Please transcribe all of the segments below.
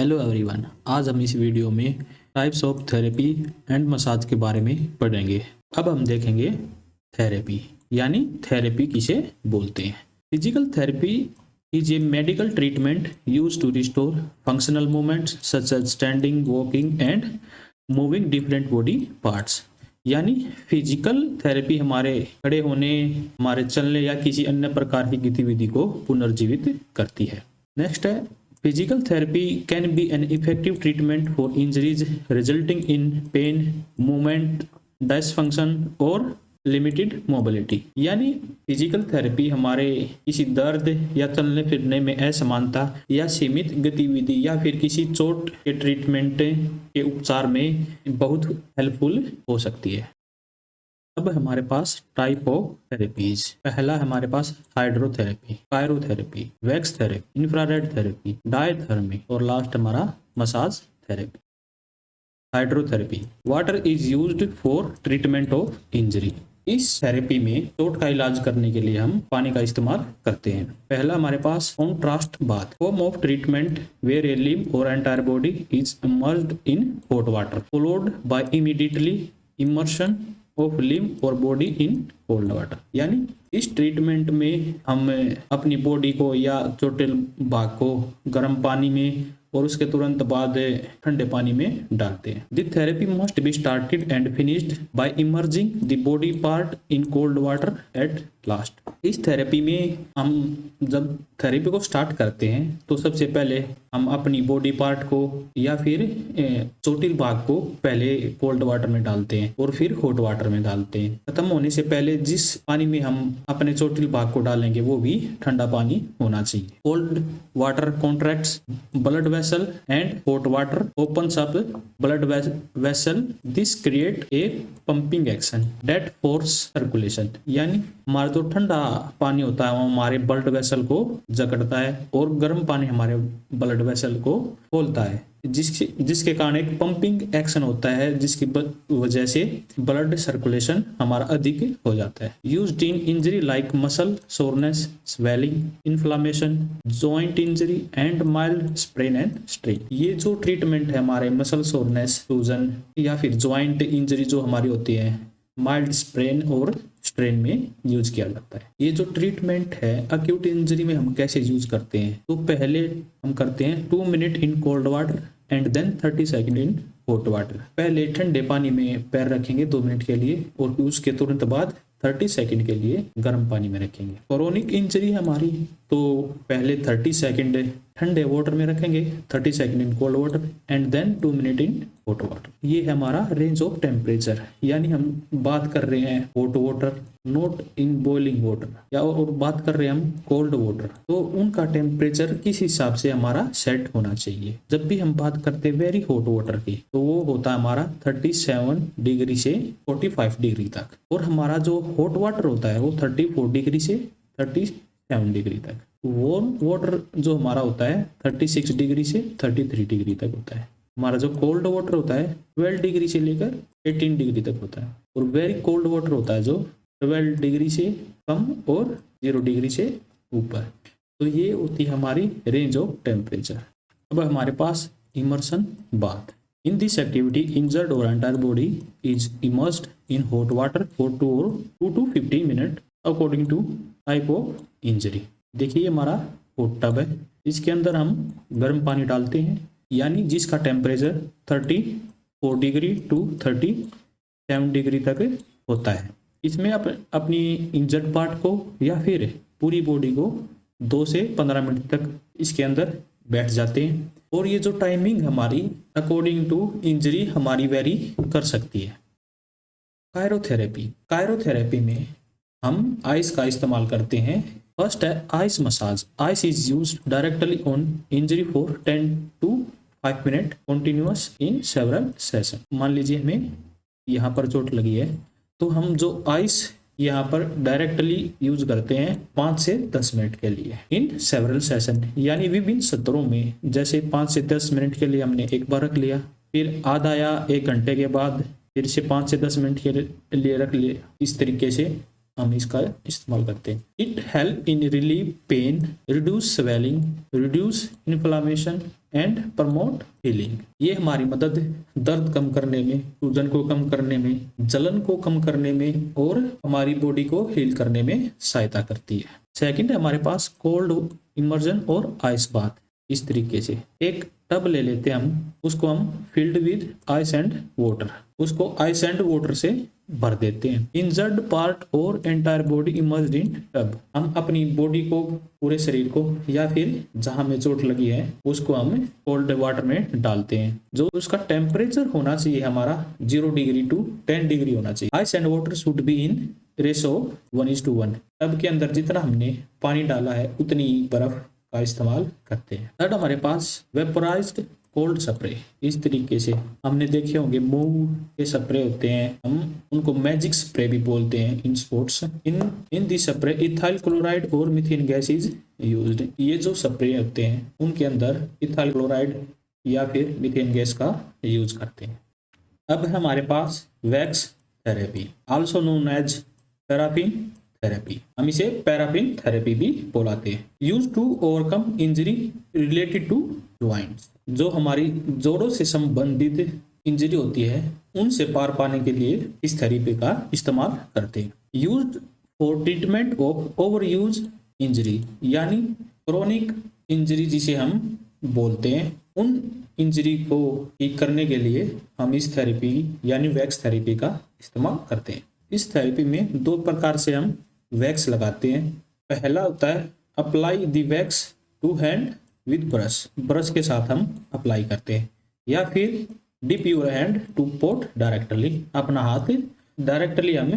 Hello everyone, आज हम इस वीडियो में types of therapy and massage के बारे में पढ़ेंगे। अब हम देखेंगे थेरेपी यानी थेरेपी किसे बोलते हैं। Physical therapy is a medical treatment use to restore functional movements such as standing, walking and moving different body parts. यानी फिजिकल थेरेपी हमारे खड़े होने, हमारे चलने या किसी अन्य प्रकार की गतिविधि को पुनर्जीवित करती है। नेक्स्ट है physical therapy can be an effective treatment for injuries resulting in pain, movement dysfunction or limited mobility. यानी फिजिकल थेरेपी हमारे किसी दर्द या चलने फिरने में असमानता या सीमित गतिविधि या फिर किसी चोट के ट्रीटमेंट के उपचार में बहुत हेल्पफुल हो सकती है। अब हमारे पास टाइप ऑफ थेरेपीज। पहला हमारे पास hydrotherapy, chirotherapy, wax therapy, infrared therapy, diathermy और लास्ट हमारा massage therapy. Hydrotherapy, water is used for treatment of injury. इस थेरेपी में चोट का इलाज करने के लिए हम पानी का इस्तेमाल करते हैं। पहला हमारे पास contrast bath, form of treatment where a limb or entire body is immersed in hot water followed by immediately immersion of limb or body in cold water. यानी इस ट्रीटमेंट में हम अपनी बॉडी को या चोटिल भाग को गर्म पानी में और उसके तुरंत बाद ठंडे पानी में डालते हैं। The therapy must be started and finished by emerging the body part in cold water at last. इस थेरेपी में हम जब थेरेपी को स्टार्ट करते हैं तो सबसे पहले हम अपनी बॉडी पार्ट को या फिर चोटिल भाग को पहले कोल्ड वाटर में डालते हैं और फिर हॉट वाटर में डालते हैं। खत्म होने से पहले जिस पानी में हम अपने चोटिल भाग को डालेंगे वो भी ठंडा पानी होना चाहिए। Cold water contracts blood vessel and hot water opens up blood vessel. This create a pumping action that force circulation. यानी हमारा जो ठंडा पानी होता है वो हमारे ब्लड वेसल को जकड़ता है और गर्म पानी हमारे ब्लड वेसल को खोलता है, जिसके कारण एक पंपिंग एक्शन होता है, जिसकी वजह से ब्लड सर्कुलेशन हमारा अधिक हो जाता है। Used in injury like muscle soreness, swelling, inflammation, joint injury and mild sprain and strain. ये जो ट्रीटमेंट है हमारे मसल सोरनेस, सूजन या फिर जॉइंट इंजरी जो हमारी होती है, माइल्ड स्प्रेन और स्ट्रेन में यूज किया जाता है। ये जो ट्रीटमेंट है अक्यूट इंजरी में हम कैसे यूज करते हैं, तो पहले हम करते हैं 2 minute in cold water and then 30 second in hot water. पहले ठंडे पानी में पैर रखेंगे 2 मिनट के लिए और फिर उसके तुरंत बाद 30 सेकंड के लिए गर्म पानी में रखेंगे। क्रोनिक इंजरी हमारी तो पहले 30 सेकंड ठंडे वाटर में रखेंगे, 30 second in cold water and then 2 minute in hot water. ये है हमारा रेंज ऑफ टेम्परेचर। यानी हम बात कर रहे हैं hot water, not in boiling water, या और बात कर रहे हैं हम कोल्ड वाटर, तो उनका टेम्परेचर किस हिसाब से हमारा सेट होना चाहिए। जब भी हम बात करते हैं वेरी हॉट वाटर की तो वो होता है हमारा 37 डिग्री से 45 डिग्री तक, और हमारा जो हॉट वाटर होता है वो 34 डिग्री से 37 डिग्री तक। वार्म वाटर जो हमारा होता है 36 डिग्री से 33 डिग्री तक होता है। हमारा जो कोल्ड वाटर होता है 12 डिग्री से लेकर 18 डिग्री तक होता है, और वेरी कोल्ड वाटर होता है जो 12 डिग्री से कम और 0 डिग्री से ऊपर। तो ये होती है हमारी रेंज ऑफ टेम्परेचर। अब हमारे पास immersion bath. In this activity injured or entire body is immersed in hot water for 2 to 15 minute according to type of injury. देखिए हमारा हॉट टब है, इसके अंदर हम गर्म पानी डालते हैं, यानी जिसका टेम्परेचर 34 डिग्री टू 37 डिग्री तक होता है। इसमें अपनी इंजर्ड पार्ट को या फिर पूरी बॉडी को 2 से 15 मिनट तक इसके अंदर बैठ जाते हैं, और ये जो टाइमिंग हमारी अकॉर्डिंग टू इंजरी हमारी वेरी कर सकती है। कायरोथेरेपी में हम आइस का इस्तेमाल करते हैं। फर्स्ट है ice massage. Ice is used directly on injury for 10 to 5 minute continuous in several session. मान लीजिए हमें यहाँ पर चोट लगी है तो हम जो आइस यहाँ पर डायरेक्टली यूज करते हैं 5 से 10 मिनट के लिए इन सेवरल सेशन, यानी विभिन्न सत्रों में। जैसे 5 से 10 मिनट के लिए हमने एक बार रख लिया, फिर आधा या 1 घंटे के बाद फिर से 5 से 10 मिनट के लिए रख लिया। इस तरीके से हम इसका इस्तेमाल करते हैं। It help in relieve pain, reduce swelling, reduce inflammation and promote healing. ये हमारी मदद दर्द कम करने में, सूजन को कम करने में, जलन को कम करने में और हमारी बॉडी को हील करने में सहायता करती है। सेकंड है हमारे पास कोल्ड इमर्जन और आइस बाथ। इस तरीके से एक टब ले लेते हैं हम, उसको हम filled with ice and water, उसको आइस एंड वाटर से भर देते हैं। इंजर्ड पार्ट और एंटायर बॉडी इमर्ज्ड इन टब। हम अपनी बॉडी को, पूरे शरीर को या फिर जहां में चोट लगी है उसको हम कोल्ड वाटर में डालते हैं। जो उसका टेम्परेचर होना चाहिए हमारा 0 डिग्री टू 10 डिग्री होना चाहिए। Ice and water should be in ratio 1:1। Tub के अंदर जितना हमने पानी डाला है उतनी बर्फ का इस्तेमाल करते हैं। थर्ड हमारे पास वेपोराइज्ड कोल्ड स्प्रे। इस तरीके से हमने देखे होंगे मूव के स्प्रे होते हैं, हम उनको मैजिक स्प्रे भी बोलते हैं in sports. In this spray ethyl chloride और मीथेन गैस इज यूज्ड। ये जो स्प्रे होते हैं उनके अंदर इथाइल क्लोराइड या फिर मीथेन गैस का यूज करते हैं। अब है हमारे पास wax therapy, also known as paraffin therapy. हम इसे पैराफिन थेरेपी भी बोलाते हैं। Use to overcome injury related to joints. जो हमारी जोड़ों से संबंधित इंजरी होती है उनसे पार पाने के लिए इस थेरेपी का इस्तेमाल करते हैं। Used for treatment of over use injury, यानी क्रोनिक इंजरी जिसे हम बोलते हैं, उन इंजरी को ठीक करने के लिए हम इस थेरेपी यानी वैक्स थेरेपी का इस्तेमाल करते हैं। इस थेरेपी में 2 प्रकार से हम वैक्स लगाते हैं। पहला होता है apply the wax to hand with brush, brush के साथ हम अप्लाई करते हैं, या फिर dip your hand to pot directly, अपना हाथ डायरेक्टली हम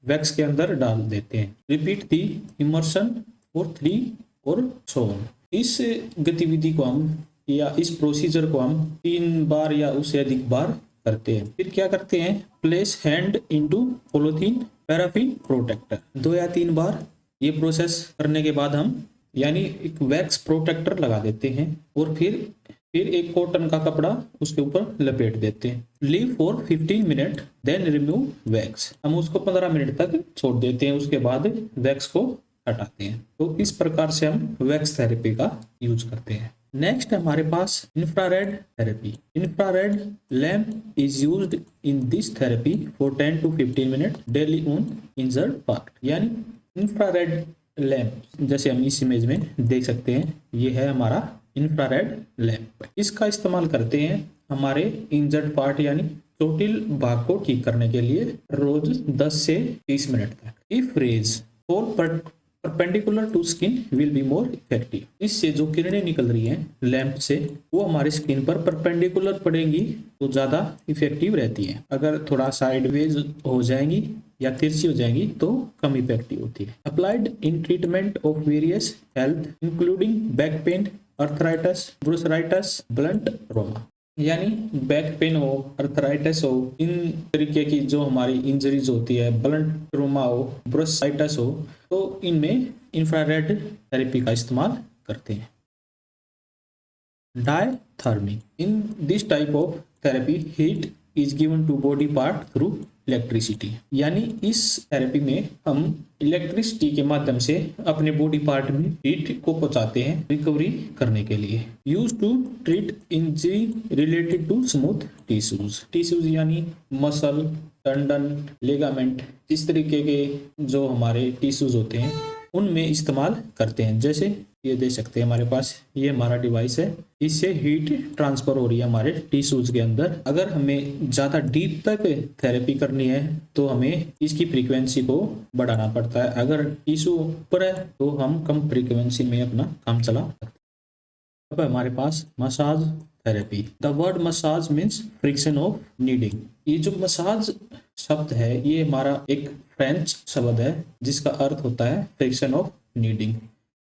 वैक्स के अंदर डाल देते हैं। रिपीट दी इमर्शन फॉर 3 और सो ऑन। इस गतिविधि को हम या इस प्रोसीजर को हम 3 बार या उससे अधिक बार करते हैं। फिर क्या करते हैं, place hand into polythene paraffin protector. 2 या 3 बार ये प्रोसेस करने के बाद हम यानी एक वैक्स प्रोटेक्टर लगा देते हैं और फिर एक कॉटन का कपड़ा उसके ऊपर लपेट देते हैं। Leave for 15 minute then remove wax. हम उसको 15 मिनट तक छोड़ देते हैं, उसके बाद वैक्स को हटाते हैं। तो इस प्रकार से हम वैक्स थेरेपी का यूज करते हैं। नेक्स्ट हमारे पास infrared therapy. Infrared lamp is used in this therapy for 10 to 15 minute daily on injured part. यानी इंफ्रारेड लैम्प जैसे हम इस इमेज में देख सकते हैं, ये है हमारा इंफ्रारेड लैम्प। इसका इस्तेमाल करते हैं हमारे इंजर्ड पार्ट यानी चोटिल भाग को ठीक करने के लिए रोज 10 से 30 मिनट तक। If rays fall perpendicular to skin will be more effective. इससे जो किरणें निकल रही हैं लैंप से वो हमारी स्किन पर परपेंडिकुलर पड़ेंगी तो ज्यादा इफेक्टिव रहती हैं। अगर थोड़ा साइडवेज हो जाएंगी या तिरछी हो जाएंगी तो कम इफेक्टिव होती है। Applied in treatment of various health including back pain, arthritis, bursitis, blunt trauma. यानी बैक पेन हो, अर्थराइटिस हो, इन तरीके की जो हमारी इंजरीज होती है, ब्लंट ट्रॉमा हो, ब्रुसराइटिस हो, तो इनमें इंफ्रारेड थेरेपी का इस्तेमाल करते हैं। Diathermy. In this type of therapy heat is given to body part through electricity. यानी इस थेरेपी में हम इलेक्ट्रिसिटी के माध्यम से अपने बॉडी पार्ट में हीट को पहुंचाते हैं रिकवरी करने के लिए। Use to treat injury related to smooth tissues. Tissues यानी मसल, टेंडन, लिगामेंट, इस तरीके के जो हमारे टिश्यूज होते हैं उनमें इस्तेमाल करते हैं। जैसे ये देख सकते हैं हमारे पास ये हमारा डिवाइस है, इससे हीट ट्रांसफर हो रही है हमारे टिश्यूज के अंदर। अगर हमें ज्यादा डीप तक थेरेपी करनी है तो हमें इसकी फ्रीक्वेंसी को बढ़ाना पड़ता है। अगर टिश्यू ऊपर है तो हम कम फ्रीक्वेंसी में अपना काम चला सकते हैं। अब हमारे पास massage therapy. The word massage means friction of kneading. ये जो मसाज शब्द है ये हमारा एक फ्रेंच शब्द है जिसका अर्थ होता है फ्रिक्शन ऑफ नीडिंग।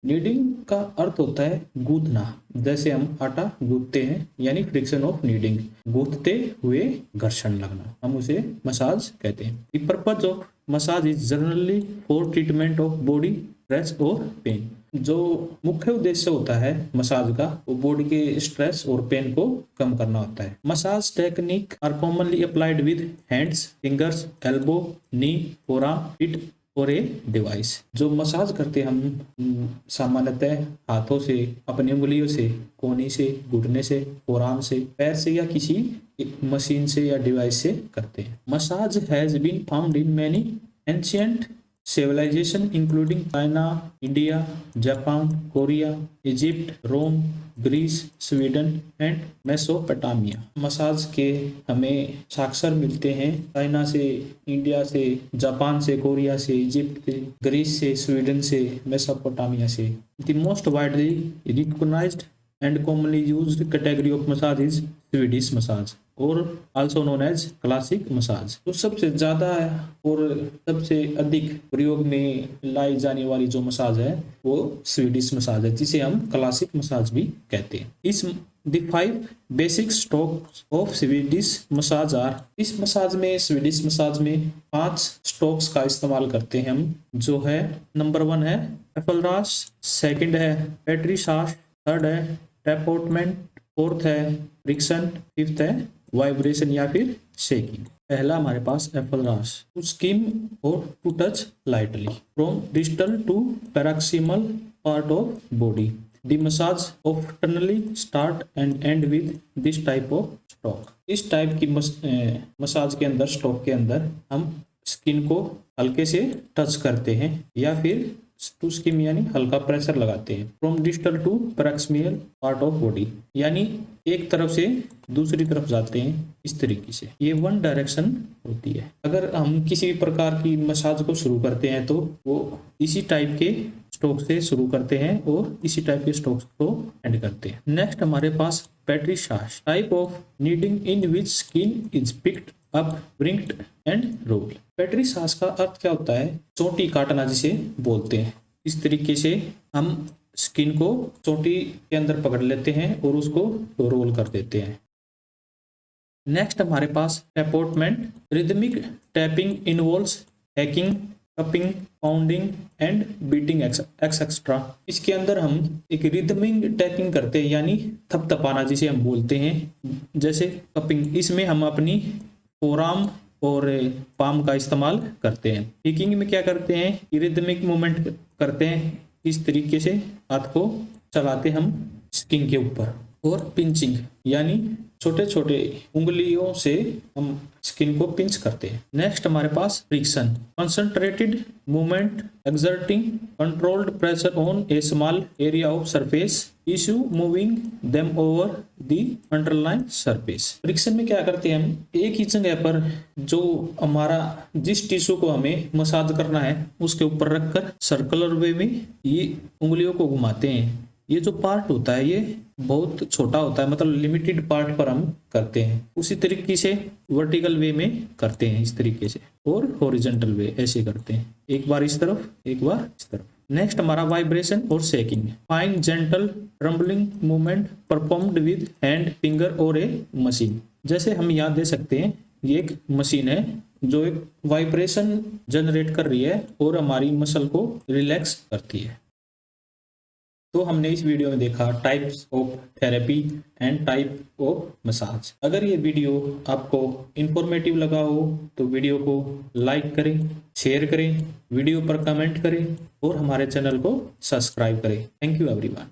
नीडिंग का अर्थ होता है गूंथना। जैसे हम आटा गूंथते हैं यानी फ्रिक्शन ऑफ नीडिंग, गूंथते हुए घर्षण लगना, हम उसे मसाज कहते हैं। The purpose of massage is generally for treatment of body stress और पेन। जो मुख्य उद्देश्य होता है मसाज का वो बॉडी के स्ट्रेस और पेन को कम करना होता है। Massage technique are commonly applied with hands, fingers, elbow, knee, forearm, feet और ए डिवाइस। जो मसाज करते हैं हम सामान्यतः हाथों से, अपनी उंगलियों से, कोहनी से, घुटने से, फोरआर्म से, पैर से या किसी मशीन से या डिवाइस से करते हैं। Massage has been found in many ancient civilization including China, India, Japan, Korea, Egypt, Rome, Greece, Sweden and Mesopotamia. Massage के हमें साक्षर मिलते हैं चाइना से, इंडिया से, जापान से, कोरिया से, इजिप्ट से, ग्रीस से, स्वीडन से, मेसोपोटामिया से। The most widely recognized and commonly used category of massage is Swedish massage or also known as classic massage. तो सबसे ज्यादा और सबसे अधिक प्रयोग में लाई जाने वाली जो मसाज है वो स्वीडिश मसाज है, जिसे हम क्लासिक मसाज भी कहते हैं। इस The 5 basic strokes of Swedish massage are. इस मसाज में, स्वीडिश मसाज में 5 स्ट्रोक्स का इस्तेमाल करते हैं हम, जो है नंबर 1 है एफलरास, सेकंड है पेट्रीसास, थर्ड है टैपोटमेंट, फोर्थ है फ्रिक्शन, फिफ्थ है वाइब्रेशन या फिर शेकिंग। पहला हमारे पास effleurage, to skim or to touch lightly from distal to proximal part of body. The massage oftenly start and end with this type of stroke। इस type की massage के अंदर, स्ट्रोक के अंदर हम स्किन को हल्के से टच करते हैं या फिर टू स्किम यानी हल्का प्रेशर लगाते हैं। From distal to proximal part of body, यानी एक तरफ से दूसरी तरफ जाते हैं, इस तरीके से। ये वन डायरेक्शन होती है। अगर हम किसी भी प्रकार की मसाज को शुरू करते हैं तो वो इसी टाइप के स्ट्रोक से शुरू करते हैं और इसी टाइप के स्ट्रोक्स को एंड करते हैं। नेक्स्ट हमारे पास petrissage, type of kneading in which skin is picked up, ब्रिंक्ड एंड रोल। पेट्रीसास का अर्थ क्या होता है? चोटी काटना जिसे बोलते हैं। इस तरीके से हम स्किन को चोटी के अंदर पकड़ लेते हैं और उसको रोल कर देते हैं। नेक्स्ट हमारे पास tapotement, rhythmic tapping involves hacking, cupping, pounding and beating etcetera. इसके अंदर हम एक रिदमिक टैपिंग करते हैं, यानी थपथपाना जिसे हम बोलते हैं, जैसे कपिंग। इसमें हम अपनी फोरआर्म और पाम का इस्तेमाल करते हैं। किकिंग में क्या करते हैं? रिदमिक मूवमेंट करते हैं, इस तरीके से हाथ को चलाते हम स्किन के ऊपर। और पिंचिंग यानी छोटे छोटे उंगलियों से हम स्किन को पिंच करते हैं। नेक्स्ट हमारे पास friction, concentrated movement exerting controlled pressure on a small area of surface tissue moving them over the underlying surface. Friction में क्या करते हैं? हम एक ही जगह पर जो हमारा जिस टिश्यू को हमें मसाज करना है उसके ऊपर रखकर सर्कुलर वे में ये उंगलियों को घुमाते हैं। ये जो पार्ट होता है ये बहुत छोटा होता है, मतलब लिमिटेड पार्ट पर हम करते हैं। उसी तरीके से वर्टिकल वे में करते हैं, इस तरीके से, और हॉरिजॉन्टल वे ऐसे करते हैं, एक बार इस तरफ एक बार इस तरफ। नेक्स्ट हमारा वाइब्रेशन और shaking, fine gentle trembling movement performed with hand, finger और ए मशीन। जैसे हम यहाँ दे सकते हैं, ये एक मशीन है जो एक वाइब्रेशन जनरेट कर रही है और हमारी मसल को रिलैक्स करती है। तो हमने इस वीडियो में देखा types of therapy and type of massage. अगर ये वीडियो आपको इंफॉर्मेटिव लगा हो तो वीडियो को लाइक करें, शेयर करें, वीडियो पर कमेंट करें और हमारे चैनल को सब्सक्राइब करें। Thank you everyone.